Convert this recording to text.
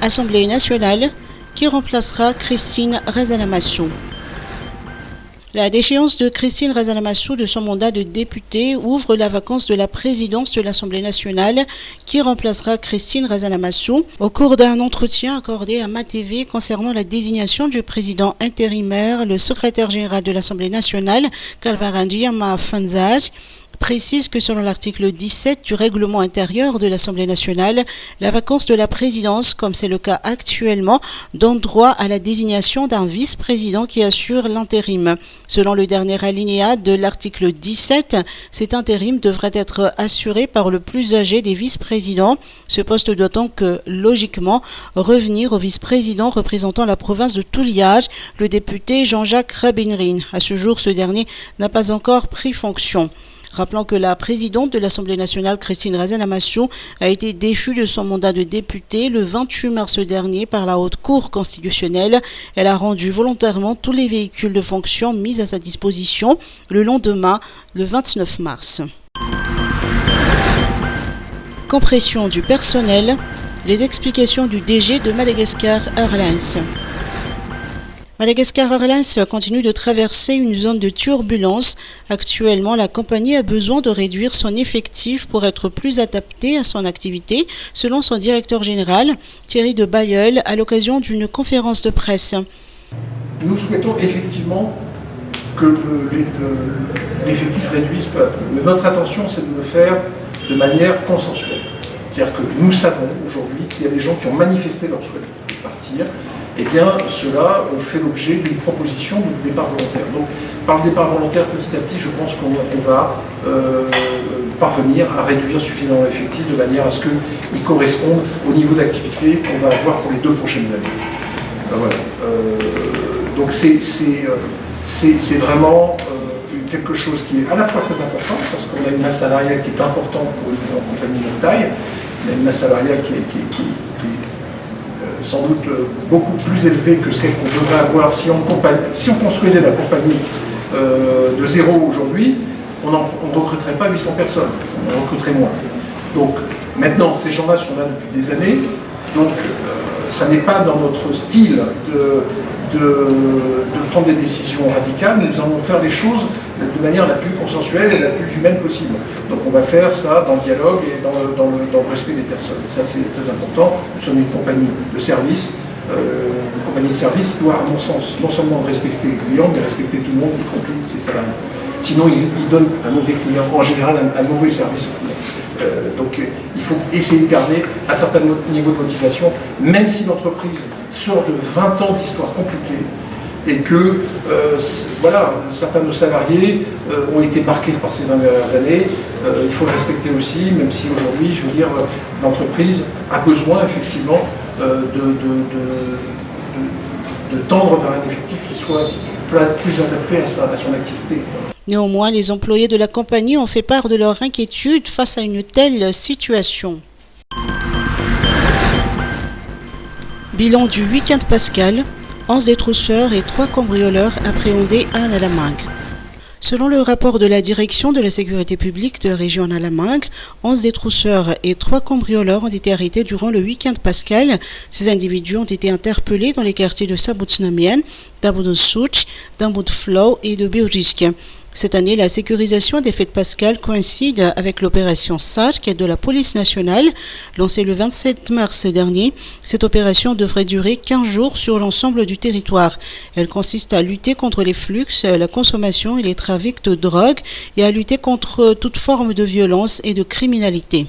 Assemblée nationale qui remplacera Christine Razanamassou. La déchéance de Christine Razanamassou de son mandat de députée ouvre la vacance de la présidence de l'Assemblée nationale qui remplacera Christine Razanamassou. Au cours d'un entretien accordé à MATV concernant la désignation du président intérimaire, le secrétaire général de l'Assemblée nationale, Kalvarandi Fanzaj, précise que selon l'article 17 du règlement intérieur de l'Assemblée nationale, la vacance de la présidence, comme c'est le cas actuellement, donne droit à la désignation d'un vice-président qui assure l'intérim. Selon le dernier alinéa de l'article 17, cet intérim devrait être assuré par le plus âgé des vice-présidents. Ce poste doit donc logiquement revenir au vice-président représentant la province de Touliage, le député Jean-Jacques Rabinrin. À ce jour, ce dernier n'a pas encore pris fonction. Rappelant que la présidente de l'Assemblée nationale, Christine Razanamassou, a été déchue de son mandat de députée le 28 mars dernier par la Haute Cour constitutionnelle. Elle a rendu volontairement tous les véhicules de fonction mis à sa disposition le lendemain, le 29 mars. Compression du personnel, les explications du DG de Madagascar Airlines. Madagascar Airlines continue de traverser une zone de turbulence. Actuellement, la compagnie a besoin de réduire son effectif pour être plus adaptée à son activité, selon son directeur général, Thierry de Bailleul, à l'occasion d'une conférence de presse. Nous souhaitons effectivement que l'effectif réduise peu à peu. Mais notre intention, c'est de le faire de manière consensuelle. C'est-à-dire que nous savons aujourd'hui qu'il y a des gens qui ont manifesté leur souhait de partir. Eh bien, ceux-là ont fait l'objet d'une proposition de départ volontaire. Donc, par le départ volontaire, petit à petit, je pense qu'on va parvenir à réduire suffisamment l'effectif de manière à ce qu'il corresponde au niveau d'activité qu'on va avoir pour les 2 prochaines années. Voilà. Donc, c'est vraiment quelque chose qui est à la fois très important, parce qu'on a une masse salariale qui est importante pour une compagnie de taille, on a une masse salariale qui est sans doute beaucoup plus élevée que celle qu'on devrait avoir si on construisait la compagnie de zéro aujourd'hui, on ne recruterait pas 800 personnes, on en recruterait moins. Donc maintenant, ces gens-là sont là depuis des années, donc ça n'est pas dans notre style de prendre des décisions radicales, nous allons faire les choses de manière la plus consensuelle et la plus humaine possible. Donc on va faire ça dans le dialogue et dans le respect des personnes. Ça c'est très important. Nous sommes une compagnie de service. Une compagnie de service doit, à mon sens, non seulement respecter les clients, mais respecter tout le monde, y compris ses salariés. Sinon, il donne un mauvais client, en général un mauvais service au client. Donc il faut essayer de garder un certain niveau de motivation, même si l'entreprise sort de 20 ans d'histoire compliquée et que voilà, certains de nos salariés ont été marqués par ces 20 dernières années. Il faut le respecter aussi, même si aujourd'hui, je veux dire, l'entreprise a besoin effectivement de tendre vers un effectif qui soit plus adapté à son activité. Néanmoins, les employés de la compagnie ont fait part de leur inquiétude face à une telle situation. Bilan du week-end pascal, 11 détrousseurs et 3 cambrioleurs appréhendés à Nalamingue. Selon le rapport de la direction de la sécurité publique de la région Nalamingue, 11 détrousseurs et 3 cambrioleurs ont été arrêtés durant le week-end pascal. Ces individus ont été interpellés dans les quartiers de Sabout-Namien, d'Aboud-Souch, d'Amboud-Flow et de Biorisk. Cette année, la sécurisation des fêtes pascales coïncide avec l'opération SARC de la police nationale, lancée le 27 mars dernier. Cette opération devrait durer 15 jours sur l'ensemble du territoire. Elle consiste à lutter contre les flux, la consommation et les trafics de drogue et à lutter contre toute forme de violence et de criminalité.